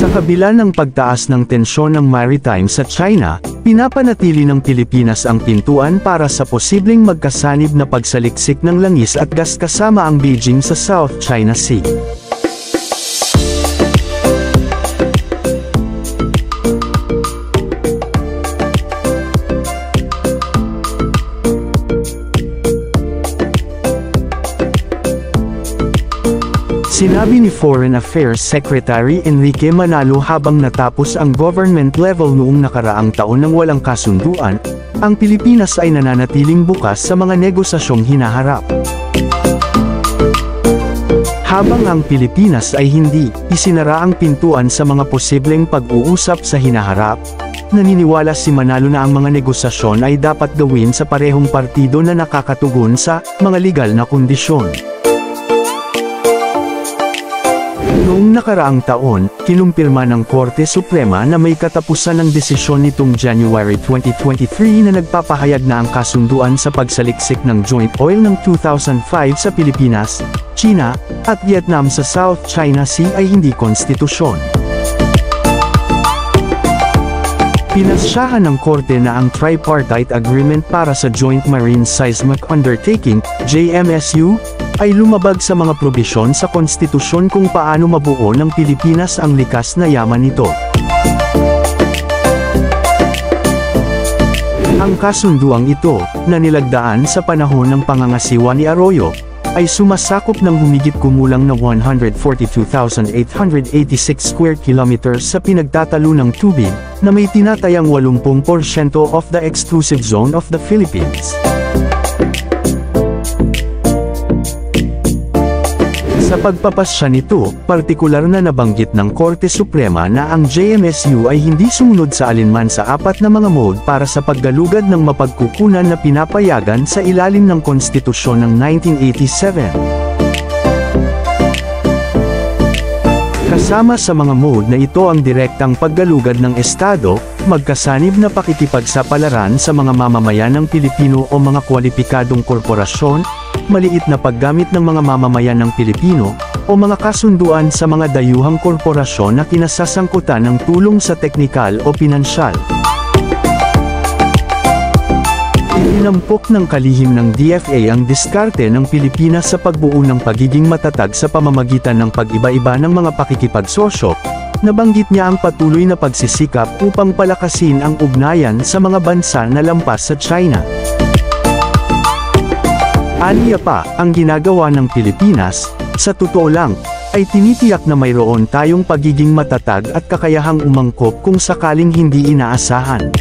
Sa kabila ng pagtaas ng tensyon ng maritime sa China, pinapanatili ng Pilipinas ang pintuan para sa posibleng magkasanib na pagsaliksik ng langis at gas kasama ang Beijing sa South China Sea. Sinabi ni Foreign Affairs Secretary Enrique Manalo habang natapos ang government level noong nakaraang taon ng walang kasunduan, ang Pilipinas ay nananatiling bukas sa mga negosasyong hinaharap. Habang ang Pilipinas ay hindi isinara ang pintuan sa mga posibleng pag-uusap sa hinaharap, naniniwala si Manalo na ang mga negosasyon ay dapat gawin sa parehong partido na nakakatugon sa mga legal na kondisyon. Noong nakaraang taon, kinumpirma ng Korte Suprema na may katapusan ng desisyon nitong January 2023 na nagpapahayag na ang kasunduan sa pagsaliksik ng joint oil ng 2005 sa Pilipinas, China, at Vietnam sa South China Sea ay hindi konstitusyon. Pinasyahan ng Korte na ang Tripartite Agreement para sa Joint Marine Seismic Undertaking, JMSU, ay lumabag sa mga probisyon sa konstitusyon kung paano mabuo ng Pilipinas ang likas na yaman nito. Ang kasunduang ito, na nilagdaan sa panahon ng pangangasiwa ni Arroyo, ay sumasakop ng humigit kumulang na 142,886 square kilometers sa pinagtatalo ng tubig, na may tinatayang 80% of the exclusive zone of the Philippines. Sa pagpapasya nito, partikular na nabanggit ng Korte Suprema na ang JMSU ay hindi sumunod sa alinman sa apat na mga mode para sa paggalugad ng mapagkukunan na pinapayagan sa ilalim ng Konstitusyon ng 1987. Kasama sa mga mode na ito ang direktang paggalugad ng Estado, magkasanib na pakikipagsapalaran sa mga mamamayan ng Pilipino o mga kwalipikadong korporasyon, maliit na paggamit ng mga mamamayan ng Pilipino, o mga kasunduan sa mga dayuhang korporasyon na kinasasangkutan ng tulong sa teknikal o pinansyal. Itinampok ng kalihim ng DFA ang diskarte ng Pilipinas sa pagbuo ng pagiging matatag sa pamamagitan ng pag-iba-iba ng mga pakikipagsosyo. Nabanggit niya ang patuloy na pagsisikap upang palakasin ang ugnayan sa mga bansa na lampas sa China. Aniya pa, ang ginagawa ng Pilipinas, sa totoo lang, ay tinitiyak na mayroon tayong pagiging matatag at kakayahang umangkop kung sakaling hindi inaasahan.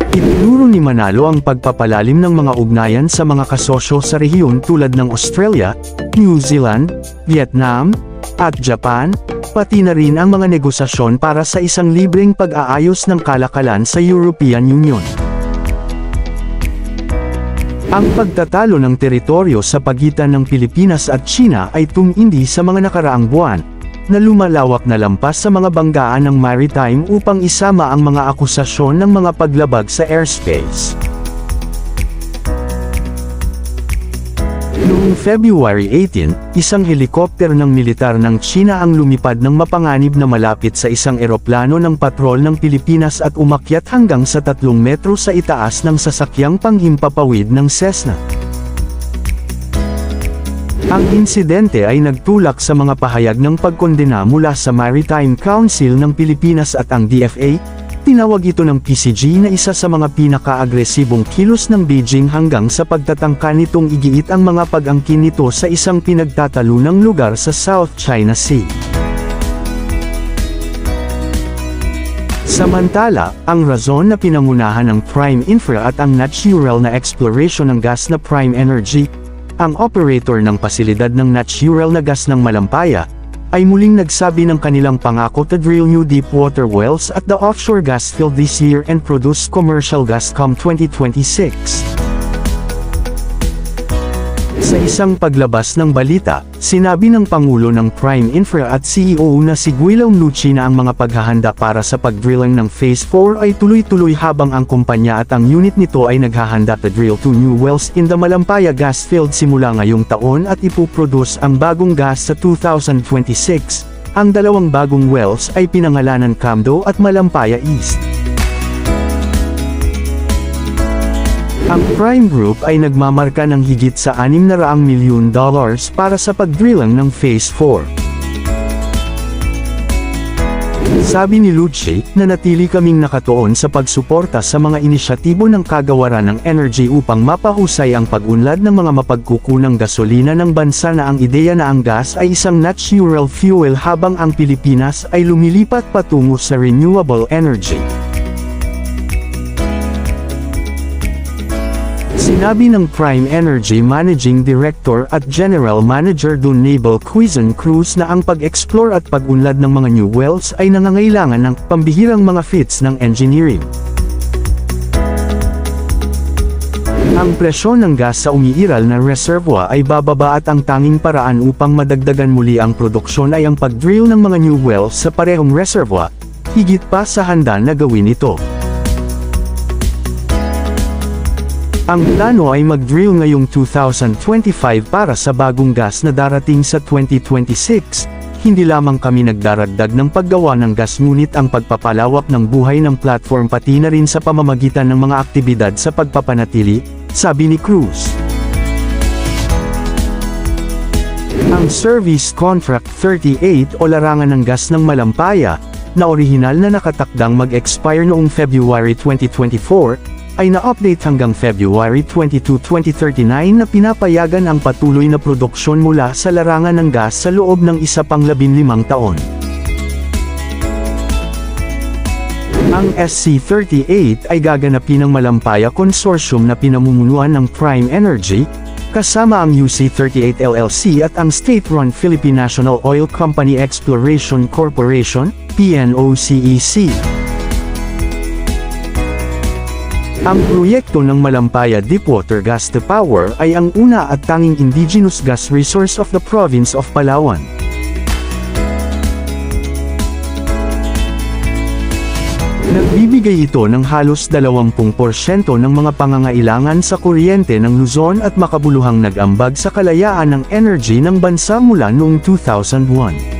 Itinuro ni Manalo ang pagpapalalim ng mga ugnayan sa mga kasosyo sa rehiyon tulad ng Australia, New Zealand, Vietnam, at Japan, pati na rin ang mga negosasyon para sa isang libreng pag-aayos ng kalakalan sa European Union. Ang pagtatalo ng teritoryo sa pagitan ng Pilipinas at China ay tumindi sa mga nakaraang buwan, na lumalawak na lampas sa mga banggaan ng maritime upang isama ang mga akusasyon ng mga paglabag sa airspace. Noong February 18, isang helikopter ng militar ng China ang lumipad ng mapanganib na malapit sa isang eroplano ng patrol ng Pilipinas at umakyat hanggang sa 3 metro sa itaas ng sasakyang panghimpapawid ng Cessna. Ang insidente ay nagtulak sa mga pahayag ng pagkondena mula sa Maritime Council ng Pilipinas at ang DFA. Tinawag ito ng PCG na isa sa mga pinaka-agresibong kilos ng Beijing hanggang sa pagtatangka nitong igiit ang mga pag-angkin nito sa isang pinagtatalunang lugar sa South China Sea. Samantala, ang rason na pinangunahan ng Prime Infra at ang natural na exploration ng gas na Prime Energy, ang operator ng pasilidad ng natural na gas ng Malampaya, ay muling nagsabi ng kanilang pangako to drill new deepwater wells at the offshore gas field this year and produce commercial gas come 2026. Sa isang paglabas ng balita, sinabi ng Pangulo ng Prime Infra at CEO na si Guillermo Nucci na ang mga paghahanda para sa pagdrilling ng Phase 4 ay tuloy-tuloy habang ang kumpanya at ang unit nito ay naghahanda to drill 2 new wells in the Malampaya gas field simula ngayong taon at ipuproduce ang bagong gas sa 2026. Ang dalawang bagong wells ay pinangalanan Camdo at Malampaya East. Ang Prime Group ay nagmamarka ng higit sa $600 milyon para sa pagdrilling ng Phase 4. Sabi ni Nucci, nanatili kaming nakatuon sa pagsuporta sa mga inisyatibo ng kagawaran ng energy upang mapahusay ang pag-unlad ng mga mapagkukunang gasolina ng bansa na ang ideya na ang gas ay isang natural fuel habang ang Pilipinas ay lumilipat patungo sa renewable energy. Sinabi ng Prime Energy Managing Director at General Manager Don Nabel Quezon Cruz na ang pag-explore at pag-unlad ng mga new wells ay nangangailangan ng pambihirang mga feats ng engineering. Ang presyon ng gas sa umiiral na reservoir ay bababa at ang tanging paraan upang madagdagan muli ang produksyon ay ang pag-drill ng mga new wells sa parehong reservoir, higit pa sa handa na gawin ito. Ang plano ay mag-drill ngayong 2025 para sa bagong gas na darating sa 2026. Hindi lamang kami nagdaragdag ng paggawa ng gas ngunit ang pagpapalawak ng buhay ng platform pati na rin sa pamamagitan ng mga aktibidad sa pagpapanatili, sabi ni Cruz. Ang Service Contract 38 o larangan ng gas ng Malampaya, na orihinal na nakatakdang mag-expire noong February 2024, ay na-update hanggang February 22, 2039 na pinapayagan ang patuloy na produksyon mula sa larangan ng gas sa loob ng isa pang 15 taon. Ang SC38 ay gaganapin ng Malampaya Consortium na pinamumunuan ng Prime Energy, kasama ang UC38 LLC at ang state-run Philippine National Oil Company Exploration Corporation, PNOCEC. Ang proyekto ng Malampaya Deepwater Gas to Power ay ang una at tanging indigenous gas resource of the province of Palawan. Nagbibigay ito ng halos 20% ng mga pangangailangan sa kuryente ng Luzon at makabuluhang nag-ambag sa kalayaan ng energy ng bansa mula noong 2001.